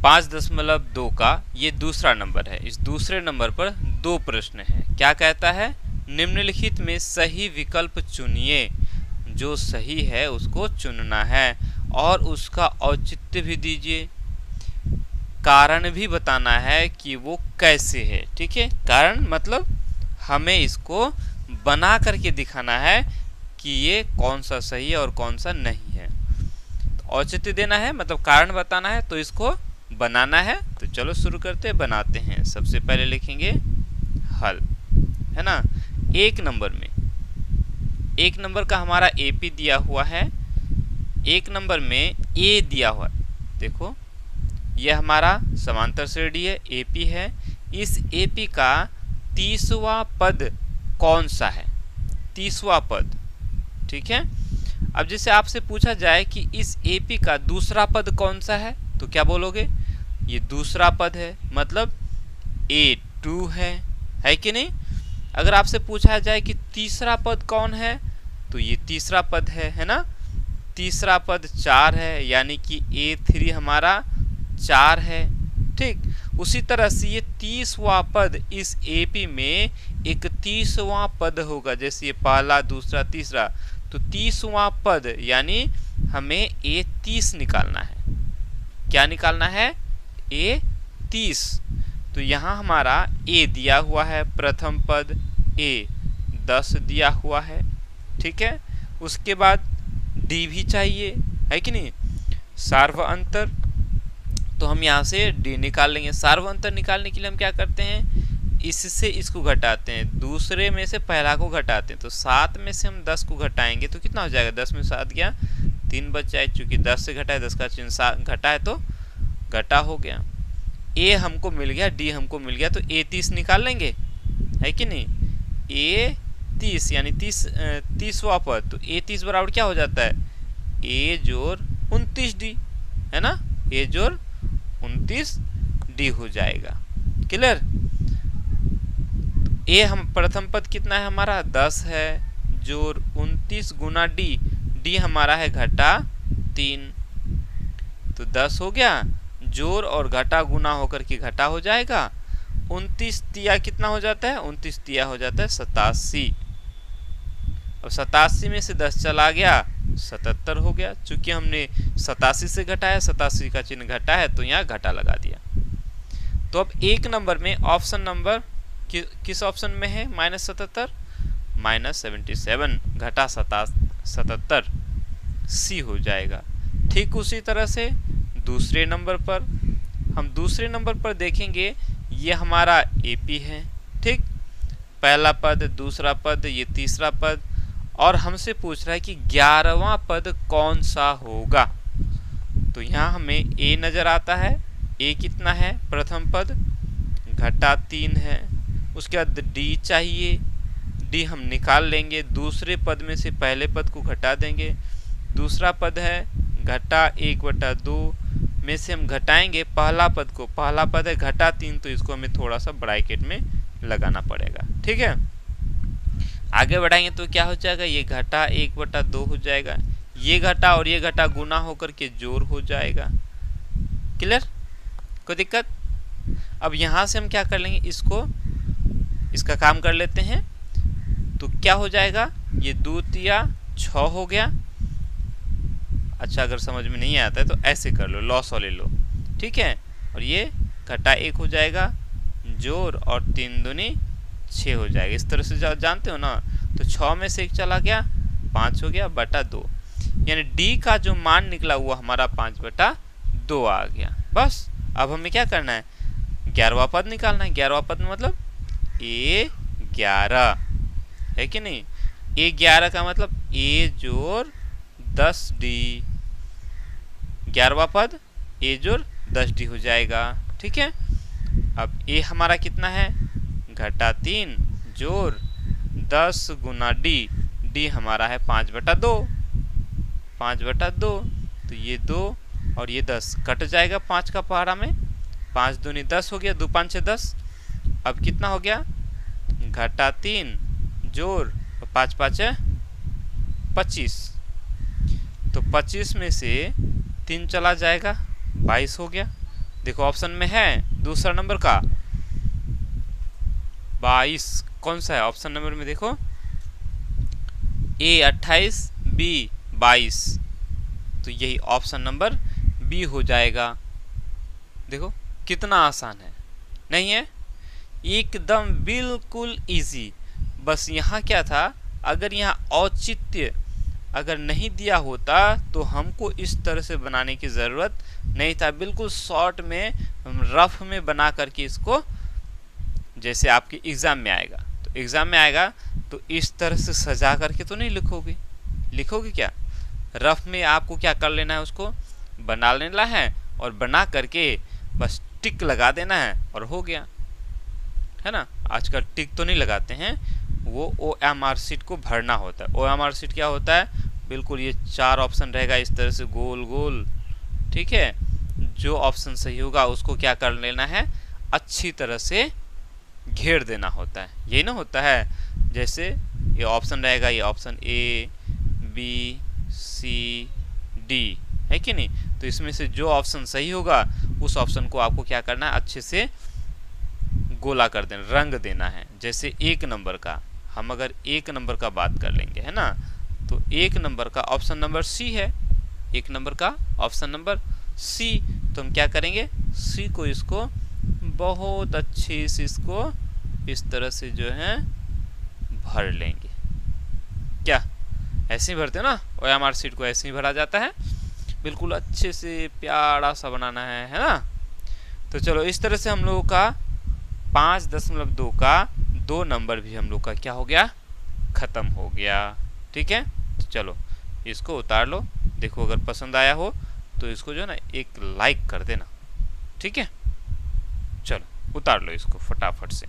5.2 का ये दूसरा नंबर है। इस दूसरे नंबर पर 2 प्रश्न हैं। क्या कहता है? निम्नलिखित में सही विकल्प चुनिए। जो सही है उसको चुनना है और उसका औचित्य भी दीजिए। कारण भी बताना है कि वो कैसे है। ठीक है, कारण मतलब हमें इसको बना करके दिखाना है कि ये कौन सा सही है और कौन सा नहीं है। तो औचित्य देना है मतलब कारण बताना है, तो इसको बनाना है। तो चलो शुरू करते हैं, बनाते हैं। सबसे पहले लिखेंगे हल, है ना। एक नंबर का हमारा एपी दिया हुआ है, एक नंबर में ए दिया हुआ है। देखो यह हमारा समांतर श्रेणी है, एपी है। इस एपी का 30वां पद कौन सा है? 30वां पद, ठीक है। अब जैसे आपसे पूछा जाए कि इस एपी का दूसरा पद कौन सा है, तो क्या बोलोगे? ये दूसरा पद है, मतलब A2 है कि नहीं। अगर आपसे पूछा जाए कि तीसरा पद कौन है, तो ये तीसरा पद है ना। तीसरा पद 4 है, यानी कि A3 हमारा 4 है। ठीक उसी तरह से ये 30वां पद इस एपी में 31वां पद होगा। जैसे ये पहला, दूसरा, तीसरा, तो 30वां पद यानी हमें A30 निकालना है। क्या निकालना है? A30। तो यहाँ हमारा A दिया हुआ है, प्रथम पद A10 दिया हुआ है, ठीक है। उसके बाद D भी चाहिए, है कि नहीं। सार्व अंतर, तो हम यहाँ से D निकाल लेंगे। सार्व अंतर निकालने के लिए हम क्या करते हैं? इससे इसको घटाते हैं, दूसरे में से पहला को घटाते हैं। तो 7 में से हम 10 को घटाएंगे तो कितना हो जाएगा? 10 में 7 गया, 3 बच जाए। चूंकि 10 से घटा है, 10 का चिन्ह घटा है तो घटा हो गया। A हमको मिल गया, D हमको मिल गया, तो A30 निकाल लेंगे, है कि नहीं। A30 यानी 30वां पद, तो A30 बराबर क्या हो जाता है? A जोड़ 29D, है ना। A जोड़ 29D हो जाएगा। क्लियर। ए हम प्रथम पद कितना है हमारा? 10 है, जोड़ 29 गुना D हमारा है घटा 3, तो 10 हो गया। जोड़ और घटा गुना होकर के घटा हो जाएगा। 29 तिया कितना हो जाता है? 29 तिया हो जाता है 87। अब 87 में से 10 चला गया, 77 हो गया। चूंकि हमने 87 से घटाया, 87 का चिन्ह घटा है, तो यहाँ घटा लगा दिया। तो अब एक नंबर में ऑप्शन नंबर किस ऑप्शन में है? -77, -77 घटा 77 सी हो जाएगा। ठीक उसी तरह से दूसरे नंबर पर, हम दूसरे नंबर पर देखेंगे, ये हमारा एपी है। ठीक, पहला पद, दूसरा पद, ये तीसरा पद, और हमसे पूछ रहा है कि 11वां पद कौन सा होगा। तो यहाँ हमें ए नजर आता है। ए कितना है? प्रथम पद घटा 3 है। उसके बाद डी चाहिए, डी हम निकाल लेंगे। दूसरे पद में से पहले पद को घटा देंगे। दूसरा पद है घटा 1/2 में से हम घटाएंगे पहला पद को। पहला पद है घटा 3, तो इसको हमें थोड़ा सा ब्रैकेट में लगाना पड़ेगा। ठीक है, आगे बढ़ाएंगे तो क्या हो जाएगा? ये घटा 1/2 हो जाएगा। ये घटा और ये घटा गुना होकर के जोड़ हो जाएगा। क्लियर, कोई दिक्कत? अब यहां से हम क्या कर लेंगे? इसका काम कर लेते हैं। तो क्या हो जाएगा? ये 2 तिया 6 हो गया। अच्छा, अगर समझ में नहीं आता है तो ऐसे कर लो, लॉस वाले लो, ठीक है। और ये घटा 1 हो जाएगा, जोड़ और 3 दूनी 6 हो जाएगा। इस तरह से जानते हो ना। तो 6 में से 1 चला गया, 5 हो गया बटा 2, यानी डी का जो मान निकला हुआ हमारा 5/2 आ गया। बस अब हमें क्या करना है? 11वां पद निकालना है। 11वां पद मतलब A11, है कि नहीं। A11 का मतलब A जोड़ 10D, 11वां पद A जोड़ 10D हो जाएगा। ठीक है, अब A हमारा कितना है? घटा 3 जोड़ 10 गुना D, D हमारा है 5/2, 5/2, तो ये 2 और ये 10 कट जाएगा 5 का पहाड़ा में। 5 दूनी 10 हो गया, 2 5 6 10। अब कितना हो गया? घटा 3 जोड़ 5 5 25, तो 25 में से 3 चला जाएगा, 22 हो गया। देखो ऑप्शन में है दूसरा नंबर का 22, कौन सा है ऑप्शन नंबर में? देखो ए 28, बी 22, तो यही ऑप्शन नंबर बी हो जाएगा। देखो कितना आसान है, नहीं है? एकदम बिल्कुल इजी। बस यहाँ क्या था, अगर यहाँ औचित्य अगर नहीं दिया होता तो हमको इस तरह से बनाने की ज़रूरत नहीं था। बिल्कुल शॉर्ट में रफ में बना करके इसको, जैसे आपके एग्ज़ाम में आएगा, तो एग्ज़ाम में आएगा तो इस तरह से सजा करके तो नहीं लिखोगे, लिखोगे क्या? रफ में आपको क्या कर लेना है, उसको बना लेना है और बना करके बस टिक लगा देना है और हो गया, है ना। आजकल टिक तो नहीं लगाते हैं, वो OMR शीट को भरना होता है। OMR शीट क्या होता है, बिल्कुल ये 4 ऑप्शन रहेगा इस तरह से गोल गोल, ठीक है। जो ऑप्शन सही होगा उसको क्या कर लेना है, अच्छी तरह से घेर देना होता है। यही ना होता है, जैसे ये ऑप्शन रहेगा, ये option A B C D है कि नहीं, तो इसमें से जो ऑप्शन सही होगा उस ऑप्शन को आपको क्या करना है, अच्छे से गोला कर देना, रंग देना है। जैसे 1 नंबर का, हम अगर 1 नंबर का बात कर लेंगे, है ना, तो 1 नंबर का ऑप्शन नंबर C है, 1 नंबर का ऑप्शन नंबर C, तो हम क्या करेंगे, C को इसको बहुत अच्छे से इसको इस तरह से जो है भर लेंगे। क्या ऐसे ही भरते हो ना, OMR शीट को ऐसे ही भरा जाता है, बिल्कुल अच्छे से प्यारा सा बनाना है ना। तो चलो इस तरह से हम लोगों का 5.2 का 2 नंबर भी हम लोग का क्या हो गया, खत्म हो गया। ठीक है, तो चलो इसको उतार लो। देखो अगर पसंद आया हो तो इसको जो है ना एक लाइक कर देना, ठीक है। चलो उतार लो इसको फटाफट से।